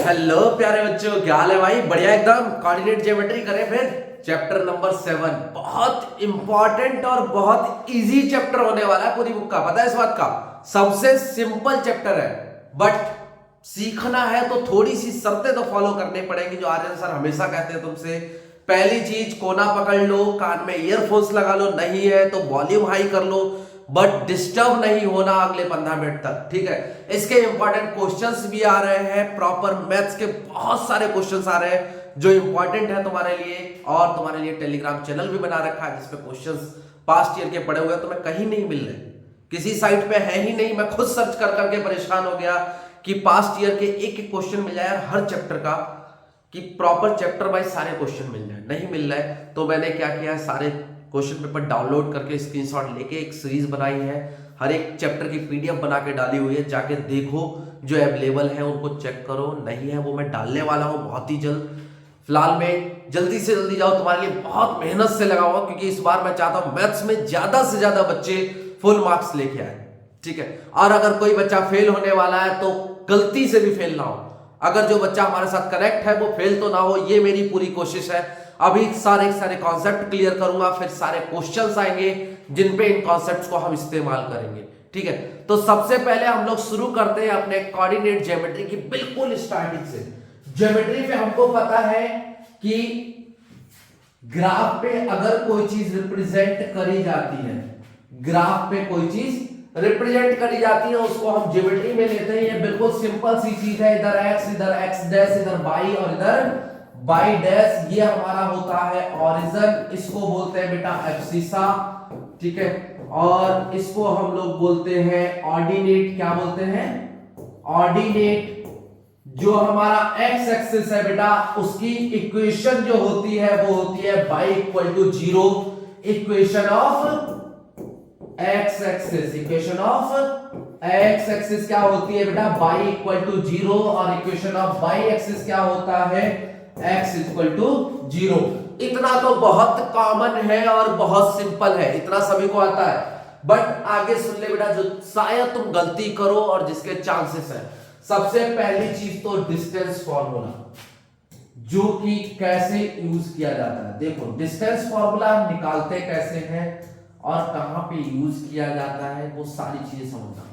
Hello प्यारे बच्चों, क्या हाल है भाई? बढ़िया एकदम। कोऑर्डिनेट ज्योमेट्री करें फिर चैप्टर नंबर 7। बहुत इंपॉर्टेंट और बहुत इजी चैप्टर होने वाला है पूरी बुक का। पता है इस बात का? सबसे सिंपल चैप्टर है, बट सीखना है तो थोड़ी सी शर्तें तो फॉलो करनी पड़ेगी, जो आर्यन सर हमेशा कहते हैं तुमसे। पहली चीज, कोना पकड़ लो, कान में ईयरफोन्स लगा लो, नहीं है तो वॉल्यूम हाई कर लो, बट डिस्टर्ब नहीं होना अगले 15 मिनट तक, ठीक है? इसके इंपॉर्टेंट क्वेश्चंस भी आ रहे हैं, प्रॉपर मैथ्स के बहुत सारे क्वेश्चंस आ रहे हैं जो इंपॉर्टेंट है तुम्हारे लिए। और तुम्हारे लिए टेलीग्राम चैनल भी बना रखा है जिसपे क्वेश्चंस पास्ट ईयर के पड़े हुए हैं, तुम्हें कहीं नहीं मिल रहे, किसी साइट पे है ही नहीं। मैं खुद सर्च कर करके परेशान हो गया कि पास्ट ईयर के एक एक क्वेश्चन मिल जाए यार हर चैप्टर का, कि प्रॉपर चैप्टर वाइज सारे क्वेश्चन मिल जाए, नहीं मिल रहा है। तो मैंने क्या किया, सारे क्वेश्चन पेपर डाउनलोड करके स्क्रीनशॉट लेके एक सीरीज बनाई है, हर एक चैप्टर की पीडीएफ बना के डाली हुई है, जाके देखो, जो अवेलेबल है उनको चेक करो, नहीं है वो मैं डालने वाला हूं बहुत ही जल्द। फिलहाल में जल्दी से जल्दी जाओ, तुम्हारे लिए बहुत मेहनत से लगा हुआ, क्योंकि इस बार मैं चाहता हूं मैथ्स में ज्यादा से ज्यादा बच्चे फुल मार्क्स लेके आए, ठीक है? और अगर कोई बच्चा फेल होने वाला है तो गलती से भी फेल ना हो। अगर जो बच्चा हमारे साथ कनेक्ट है वो फेल तो ना हो, ये मेरी पूरी कोशिश है। अभी सारे कॉन्सेप्ट क्लियर करूंगा, फिर सारे क्वेश्चंस आएंगे जिन पे इन कॉन्सेप्ट्स को हम इस्तेमाल करेंगे, ठीक है? तो सबसे पहले हम लोग शुरू करते हैं अपने कोऑर्डिनेट ज्योमेट्री की बिल्कुल स्टार्टिंग से। ज्योमेट्री पे हमको पता है कि ग्राफ पे अगर कोई चीज रिप्रेजेंट करी जाती है, ग्राफ पे कोई चीज रिप्रेजेंट करी जाती है, उसको हम ज्योमेट्री में लेते हैं। ये बिल्कुल सिंपल सी चीज है, इधर x डैश, इधर y और इधर y डैश, ये हमारा होता है ऑरिजिन, इसको बोलते हैं बेटा एब्सिसा, ठीक है? और इसको हम लोग बोलते हैं ऑर्डिनेट। क्या बोलते हैं? ऑर्डिनेट। जो हमारा x एक्सिस है बेटा, उसकी इक्वेशन जो होती है वो होती है y equal to 0। Equation of x axis, equation of x axis क्या होती है बेटा? y equal to 0। और इक्वेशन ऑफ y एक्सिस क्या होता है? x equal to 0। इतना तो बहुत कॉमन है और बहुत सिंपल है, इतना सभी को आता है। बट आगे सुन ले बेटा, जो शायद तुम गलती करो और जिसके चांसेस है। सबसे पहली चीज तो डिस्टेंस फॉर्मूला, जो कि कैसे यूज किया जाता है। देखो, डिस्टेंस फॉर्मूला निकालते कैसे हैं और कहां पे यूज किया जाता है, वो सारी चीजें समझना।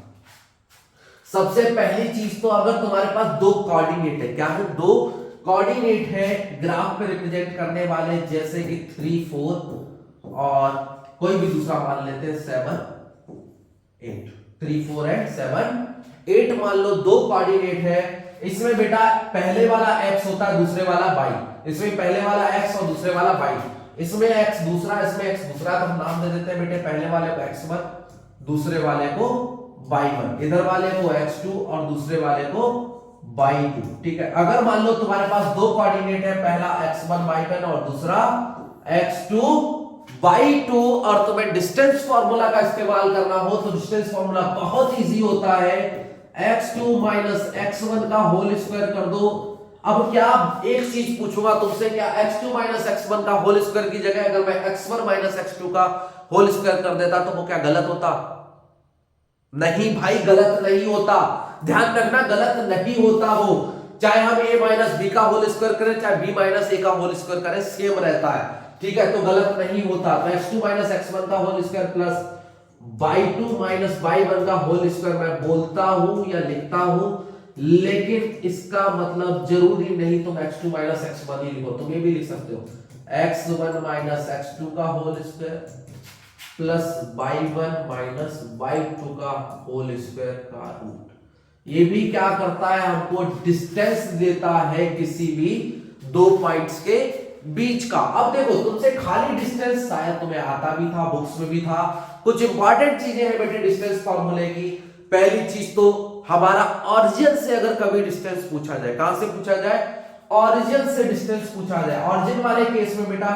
सबसे पहली चीज तो, अगर तुम्हारे पास दो कोऑर्डिनेट है, क्या है? दो कोऑर्डिनेट है ग्राफ पे रिप्रेजेंट करने वाले, जैसे कि 3 4 और कोई भी दूसरा मान लेते हैं 7 8। 3 4 एंड 7 8 मान लो, दो कोऑर्डिनेट है। इसमें बेटा पहले वाला x होता है, दूसरे वाला y। इसमें पहले वाला x और दूसरे वाला y। इसमें x दूसरा, इसमें x दूसरा, तो हम नाम दे देते हैं बेटे, पहले वाले को x1, दूसरे वाले को y1, इधर वाले को x2 और दूसरे वाले को y2, ठीक है? अगर मान लो तुम्हारे पास दो कोऑर्डिनेट है, पहला x1 y1 और दूसरा x2 y2, और तुम्हें डिस्टेंस फार्मूला का इस्तेमाल करना हो तो डिस्टेंस फार्मूला बहुत इजी होता है, x2 माइनस x1 का होल स्क्वायर कर दो। अब क्या एक चीज पूछूंगा तुमसे, क्या x2 माइनस x1 का होल स्क्वायर की जगह अगर मैं x1 माइनस x2 का होल स्क्वायर कर देता तो वो क्या गलत होता? नहीं भाई, गलत नहीं होता। ध्यान रखना, गलत नहीं होता वो। चाहे हम a माइनस बी का होल स्क्वायर करें, चाहे b माइनस a का होल स्क्वायर करें, सेम रहता है, ठीक है? तो गलत नहीं होता। तो x2 माइनस x1 का whole square plus y2 minus y1 का होल स्क्वायर मैं बोलता हूं या लिखता हूं, लेकिन इसका मतलब जरूरी नहीं तुम x2 माइनस x1 ही लिखो, तुम ये भी लिख सकते हो x1 माइनस x2 का whole square plus y1 minus y2 का होल स्क्वायर का रूट। ये भी क्या करता है? हमको डिस्टेंस देता है किसी भी दो पॉइंट्स के बीच का। अब देखो, तुमसे खाली डिस्टेंस शायद तुम्हें आता भी था, बुक्स में भी था। कुछ इंपॉर्टेंट चीजें हैं बेटे डिस्टेंस फॉर्मूले की। पहली चीज तो, हमारा ऑरिजिन से अगर कभी डिस्टेंस पूछा जाए, कहां से पूछा जाए? ऑरिजिन से डिस्टेंस पूछा जाए। ऑरिजिन वाले केस में बेटा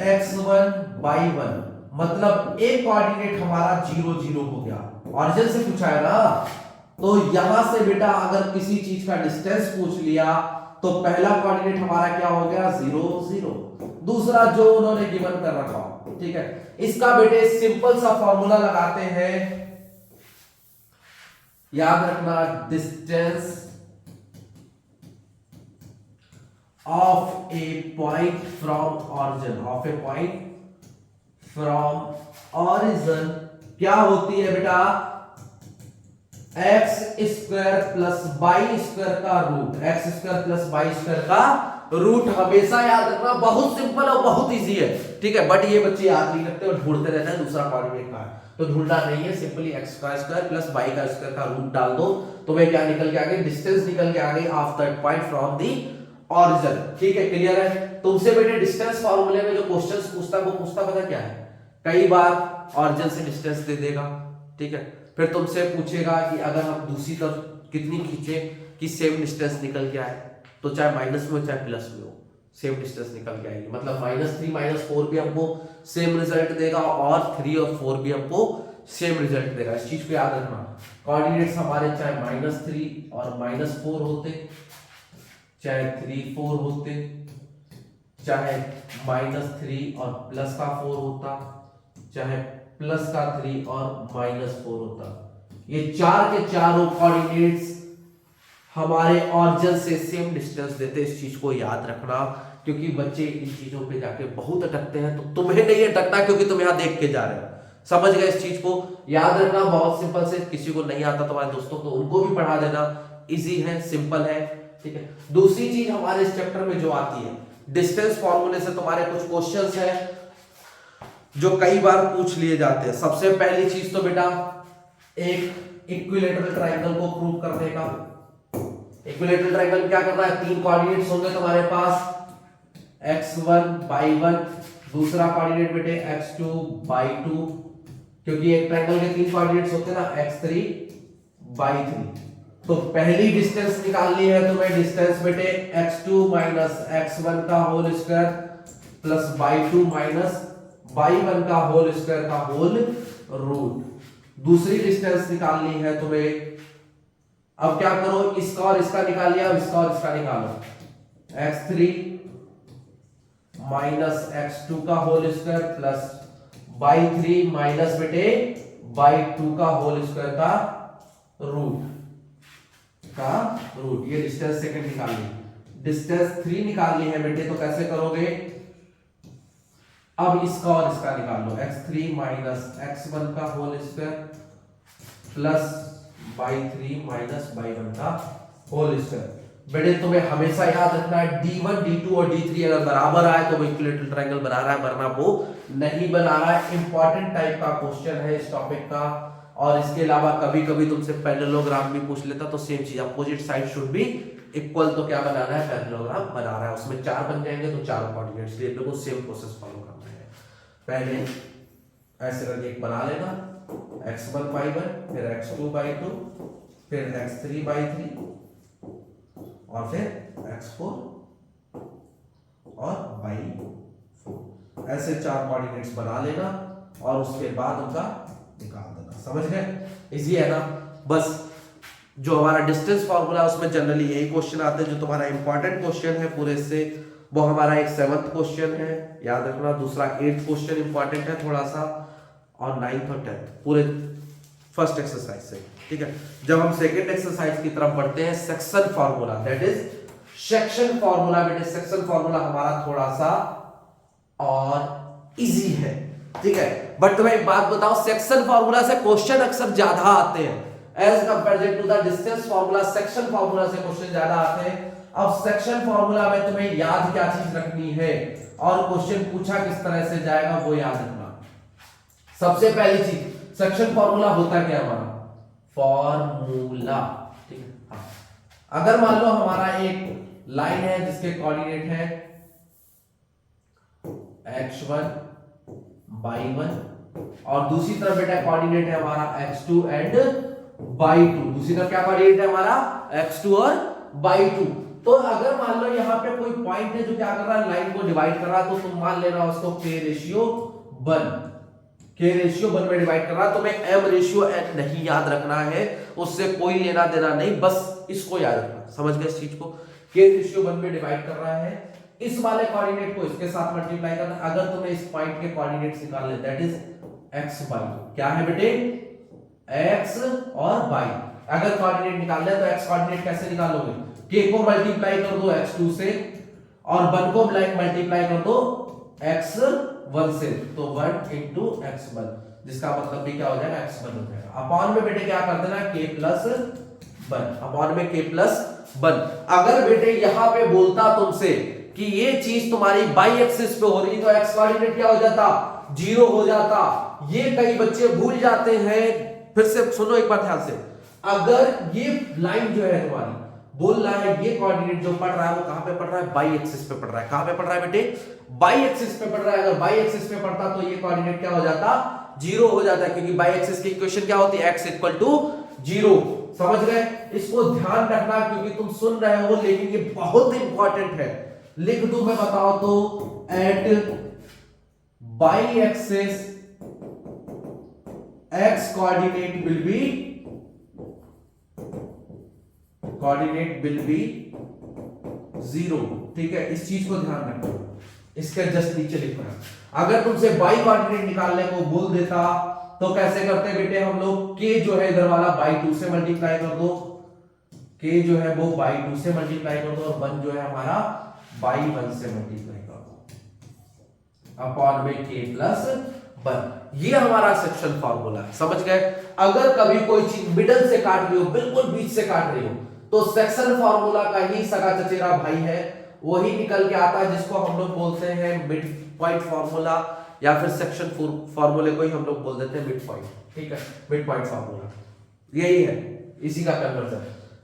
x1 y1, मतलब एक कोऑर्डिनेट हमारा 0 0 हो गया, ऑरिजिन से पूछा है ना। तो यहां से बेटा अगर किसी चीज का डिस्टेंस पूछ लिया तो पहला कोऑर्डिनेट हमारा क्या हो गया? 0 0, दूसरा जो उन्होंने गिवन कर रखा, ठीक है? इसका बेटे सिंपल सा फॉर्मूला लगाते हैं, याद रखना, distance of a point from origin, of a point from origin क्या होती है बेटा, x square plus y square का root, x square plus y square का रूट। हमेशा याद रखना, बहुत सिंपल और बहुत इजी है, ठीक है। बट ये बच्चे याद नहीं रखते और ढूंढते रहते हैं दूसरा कोऑर्डिनेट का है, तो ढूंढना नहीं है, सिंपली एक्स का स्क्वायर प्लस वाई का स्क्वायर का रूट डाल दो, तुम्हें क्या निकल के आ गई, डिस्टेंस निकल के आ गई of that point from the origin, ठीक है। क्लियर है। तुमसे बेटे डिस्टेंस फार्मूले में जो क्वेश्चंस पूछता है वो पूछता पता क्या है, कई बार ऑरिजिन से डिस्टेंस दे देगा, ठीक है। फिर तुमसे पूछेगा कि अगर हम दूसरी तरफ कितनी खींचे कि सेम डिस्टेंस निकल के आए, तो चाहे माइनस में हो चाहे प्लस में हो सेम डिस्टेंस निकल के आएगी। मतलब -3 -4 भी हमको सेम रिजल्ट देगा और 3 और 4 भी हमको सेम रिजल्ट देगा। इस चीज को याद रखना, कोऑर्डिनेट्स हमारे चाहे -3 और -4 होते, चाहे 3 4 होते, चाहे -3 और प्लस का 4 होता, चाहे प्लस का 3 और -4 होता, ये चार के चारों कोऑर्डिनेट्स हमारे ऑरिजिन से सेम डिस्टेंस देते। इस चीज को याद रखना, क्योंकि बच्चे इन चीजों पे जाके बहुत अटकते हैं, तो तुम्हें नहीं अटकना क्योंकि तुम यहां देख के जा रहे हो। समझ गए, इस चीज को याद रखना, बहुत सिंपल से, किसी को नहीं आता तुम्हारे दोस्तों को उनको भी पढ़ा देना, इजी है, सिंपल है, ठीक है। दूसरी चीज हमारे इस चैप्टर में जो आती है, डिस्टेंस फॉर्मूले से तुम्हारे कुछ क्वेश्चंस हैं जो कई बार पूछ लिए जाते हैं। सबसे पहली चीज तो बेटा एक इक्विलैटरल ट्रायंगल को प्रूव करने का। इक्विलैटरल ट्रायंगल क्या करना है, तीन कोऑर्डिनेट्स होंगे तुम्हारे पास, x1 y1, दूसरा कोऑर्डिनेट बेटे x2 y2, क्योंकि एक ट्रायंगल के तीन कोऑर्डिनेट्स होते हैं ना, x3 y3। तो पहली डिस्टेंस निकालनी है तुम्हें, डिस्टेंस बेटे x2 माइनस x1 का whole square plus y2 minus y1 का होल स्क्वायर का होल रूट। दूसरी डिस्टेंस निकालनी है तुम्हें, अब क्या करो, इसका और इसका निकाल लिया, अब इसका और इसका निकालो, x3 माइनस x2 का whole square plus y3 minus बेटे y2 का होल स्क्वायर का रूट ये डिस्टेंस सेकंड निकालनी, डिस्टेंस 3 निकालनी है बेटे, तो कैसे करोगे, अब इसका और इसका निकाल लो, x3 माइनस x1 का whole square plus y3 minus y1 का होल स्क्वायर। बेटे तुम्हें हमेशा याद रखना है, d1 d2 और d3 अगर बराबर आए तो वो इक्विलैटरल ट्रायंगल बना रहा है, वरना वो नहीं बना रहा है। इंपॉर्टेंट टाइप का क्वेश्चन है इस टॉपिक का। और इसके अलावा कभी कभी तुमसे पैरेललोग्राम भी पूछ लेता, तो सेम चीज, opposite side should be equal, तो क्या बनाना है, पैरेललोग्राम बना रहा है, उसमें 4 बन जाएंगे, तो 4 कोऑर्डिनेट्स लिए लोगों को सेम प्रोसेस फॉलो करना है। पहले ऐसे करके एक बना लेना, x1 y1, फिर x2 y2, फिर x3 y3 और फिर x4 और y4, ऐसे 4 कोऑर्डिनेट्स बना लेना और उसके बाद उनका निकाल देना। समझ गए, इजी है ना। बस जो हमारा डिस्टेंस फॉर्मूला है उसमें जनरली यही क्वेश्चन आते हैं, जो तुम्हारा इंपॉर्टेंट क्वेश्चन है पूरे से, वो हमारा एक 7th क्वेश्चन है, याद रखना। दूसरा 8th क्वेश्चन इंपॉर्टेंट है थोड़ा सा, और 9th और 10th पूरे फर्स्ट एक्सरसाइज से, ठीक है। जब हम सेकंड एक्सरसाइज की तरफ बढ़ते हैं, section formula, that is section formula. बेटे सेक्शन फार्मूला हमारा थोड़ा सा और इजी है, ठीक है। बट तुम्हें एक बात बताओ, सेक्शन फार्मूला से क्वेश्चन अक्सर ज्यादा आते हैं as compared to the distance formula. Section formula से क्वेश्चन ज्यादा आते हैं। अब सेक्शन फार्मूला में तुम्हें याद क्या चीज रखनी है और क्वेश्चन पूछा किस तरह से जाएगा वो याद रखना। सबसे पहली चीज, सेक्शन फार्मूला होता क्या हमारा, फॉर्मूला, ठीक है। हाँ। अगर मान लो हमारा एक लाइन है जिसके कोऑर्डिनेट है x1 y1 और दूसरी तरफ बेटा कोऑर्डिनेट है हमारा x2 एंड y2। दूसरी तरफ क्या कोऑर्डिनेट है हमारा, x2 और y2। तो अगर मान लो यहाँ पे कोई पॉइंट है जो क्या कर रहा है, लाइन को डिवाइड कर रहा है, तो तुम मान लेना उसको k रेशियो 1 में डिवाइड कर रहा है। तुम्हें m रेशियो n नहीं याद रखना है, उससे कोई लेना देना नहीं, बस इसको याद रखना। समझ गए इस चीज को, k रेशियो 1 में डिवाइड कर रहा है, इस वाले कोऑर्डिनेट को इसके साथ मल्टीप्लाई करना। अगर तुम्हें इस पॉइंट के कोऑर्डिनेट्स निकालने, दैट इज x y, क्या है बेटे, x और y। अगर कोऑर्डिनेट निकालना है तो x कोऑर्डिनेट कैसे निकालोगे, k को मल्टीप्लाई कर दो x2 से और 1 को मल्टीप्लाई कर दो x1 से, तो 1 इंटू x1, जिसका मतलब भी क्या हो जाएगा x1 हो जाएगा। अपॉन में बेटे क्या कर देना k प्लस 1, अपॉन में k प्लस 1। अगर बेटे यहां पे बोलता तुमसे कि ये चीज तुम्हारी बाई एक्सिस पे हो रही तो x कोऑर्डिनेट क्या हो जाता, 0 हो जाता। ये कई बच्चे भूल जाते हैं, फिर से सुनो एक बार ध्यान से। अगर ये लाइन जो है तुम्हारी बोल रहा है ये कोऑर्डिनेट जो पढ़ रहा है वो कहां पे पढ़ रहा है, बाई एक्सिस पे पढ़ रहा है। कहां पे पढ़ रहा है बेटे, बाई एक्सिस पे पढ़ रहा है। अगर बाई एक्सिस पे पढ़ता तो ये कोऑर्डिनेट क्या हो जाता, 0 हो जाता है, क्योंकि बाई एक्सिस की इक्वेशन क्या होती है, x इक्वल टू 0। समझ गए, इसको ध्यान रखना क्योंकि तुम सुन रहे हो लेकिन ये बहुत इंपॉर्टेंट है। लिख दूं मैं, बताओ तो, at y axis x coordinate will be 0। ठीक है, इस चीज को ध्यान रखना। इसके जस्ट नीचे लिखना है। अगर तुमसे बाई कोऑर्डिनेट निकालने को बोल देता तो कैसे करते बेटे हम लोग, k जो है इधर वाला बाई 2 से मल्टीप्लाई कर दो, k जो है वो बाई 2 से मल्टीप्लाई कर दो, और 1 जो है हमारा बाई 1 से मल्टीप्लाई कर दो, अपॉन में k प्लस 1। ये हमारा सेक्शन फार्मूला है। समझ गए। अगर कभी कोई चीज मिडल से काट रही हो, बिल्कुल बीच से काट रही हो, तो सेक्शन फार्मूला का ही सगा चचेरा भाई है, वही निकल के आता है, जिसको हम लोग बोलते हैं मिड पॉइंट फार्मूला, या फिर सेक्शन फार्मूले को ही हम लोग बोल देते हैं मिड पॉइंट। ठीक है, मिड पॉइंट फार्मूला यही है, इसी का कन्वर्जन।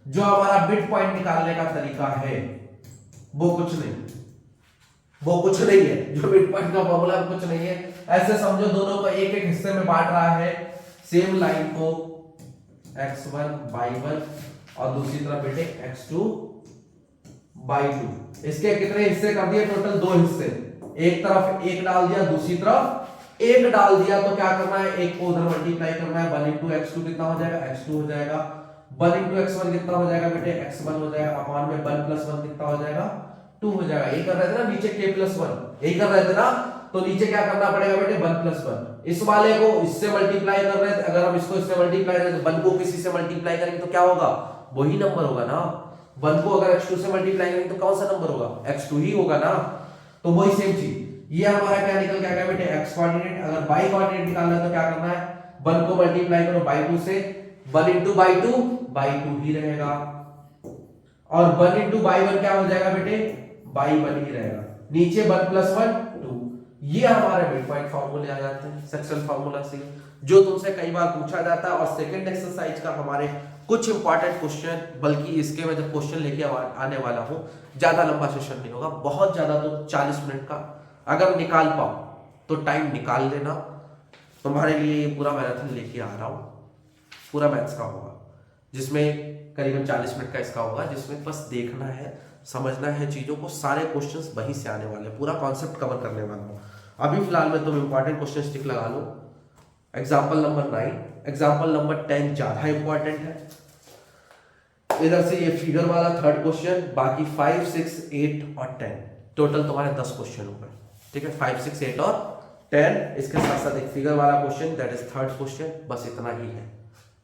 जो हमारा मिड पॉइंट निकालने का तरीका है वो कुछ नहीं है। जो मिड पॉइंट का फार्मूला कुछ नहीं है। ऐसे समझो दोनों को एक एक हिस्से में बांट रहा है, सेम लाइन को x1 बाई 1 और दूसरी तरफ बेटे x2 बाई 2। इसके कितने हिस्से कर दिए, टोटल 2 हिस्से। एक तरफ 1 डाल दिया, दूसरी तरफ 1 डाल दिया, तो क्या करना है, एक को उधर मल्टीप्लाई करना है। 1 इंटू x2 कितना हो जाएगा, x2 हो जाएगा। 1 इंटू x1 कितना हो जाएगा बेटे, x1 हो जाएगा, अपॉन में 1 प्लस 1 कितना हो जाएगा, 2 हो जाएगा। ये कर रहे थे ना नीचे k प्लस 1, यही कर रहे थे ना, तो नीचे क्या करना पड़ेगा बेटे, 1 प्लस 1। इस वाले को इससे मल्टीप्लाई कर रहे थे, अगर हम इसको इससे मल्टीप्लाई करें तो 1 को किसी से मल्टीप्लाई करेंगे तो क्या होगा, वही नंबर होगा ना। 1 को अगर x2 से मल्टीप्लाई करेंगे तो कौन सा नंबर होगा, x2 ही होगा ना। तो वही सेम चीज ये हमारा क्या निकल के आ गया बेटे, x कोऑर्डिनेट। अगर y कोऑर्डिनेट निकालना है तो क्या करना है, 1 को मल्टीप्लाई करो बाई 2 से, 1 इंटू बाई 2 ही रहेगा, और 1 इंटू बाई 1 क्या हो जाएगा बेटे, बाई 1 ही रहेगा। नीचे 1 प्लस 1 2। ये हमारे मिड पॉइंट फार्मूले आ जाते हैं सेक्शन फार्मूला से, जो तुमसे कई बार पूछा जाता है। और सेकंड एक्सरसाइज का हमारे कुछ इंपॉर्टेंट क्वेश्चन, बल्कि इसके मैं जब क्वेश्चन लेके आने वाला हूं, ज्यादा लंबा सेशन नहीं होगा, बहुत ज्यादा तो 40 मिनट का। अगर निकाल पाओ तो टाइम निकाल लेना, तुम्हारे लिए ये पूरा मैराथन लेके आ रहा हूं। पूरा मैथ्स का होगा, जिसमें करीबन 40 मिनट का इसका होगा, जिसमें बस देखना है, समझना है चीजों को। सारे क्वेश्चंस वहीं से आने वाले, पूरा कॉन्सेप्ट कवर करने वाला हूं। अभी फिलहाल में तुम इंपॉर्टेंट क्वेश्चन टिक लगा लो। एग्जाम्पल नंबर 9, एग्जाम्पल नंबर 10 ज्यादा इंपॉर्टेंट है। इधर से ये फिगर वाला थर्ड क्वेश्चन, बाकी 5, 6, 8 और 10, टोटल तुम्हारे 10 क्वेश्चन हो गए। ठीक है, 5, 6, 8 और 10, इसके साथ साथ एक फिगर वाला question, that is third question. बस इतना ही है,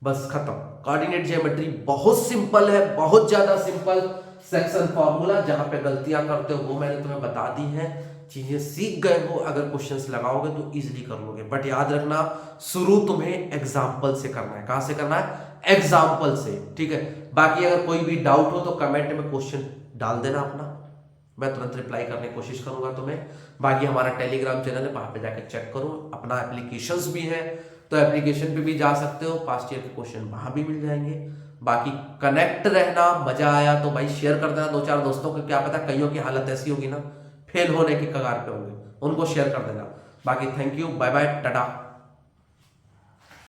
बस खत्म। कोऑर्डिनेट ज्योमेट्री बहुत सिंपल है, बहुत ज्यादा सिंपल। सेक्शन फार्मूला जहां पे गलतियां करते हो वो मैंने तुम्हें बता दी हैं, चीजें सीख गए हो। अगर क्वेश्चंस लगाओगे तो इजीली कर लोगे, बट याद रखना शुरू तुम्हें एग्जाम्पल से करना है। कहां से करना है, एग्जाम्पल से। ठीक है, बाकी अगर कोई भी डाउट हो तो कमेंट में क्वेश्चन डाल देना अपना, मैं तुरंत रिप्लाई करने की कोशिश करूंगा तुम्हें। बाकी हमारा टेलीग्राम चैनल है, वहां पे जाकर चेक करो। अपना एप्लीकेशंस भी है, तो एप्लीकेशन पे भी जा सकते हो, पास्ट ईयर के क्वेश्चन वहां भी मिल जाएंगे। बाकी कनेक्ट रहना, मजा आया तो भाई शेयर कर देना 2-4 दोस्तों को, क्या पता कईयों की हालत ऐसी होगी ना फेल होने के कगार पे होंगे, उनको शेयर कर देना। बाकी thank you, bye bye, Tata.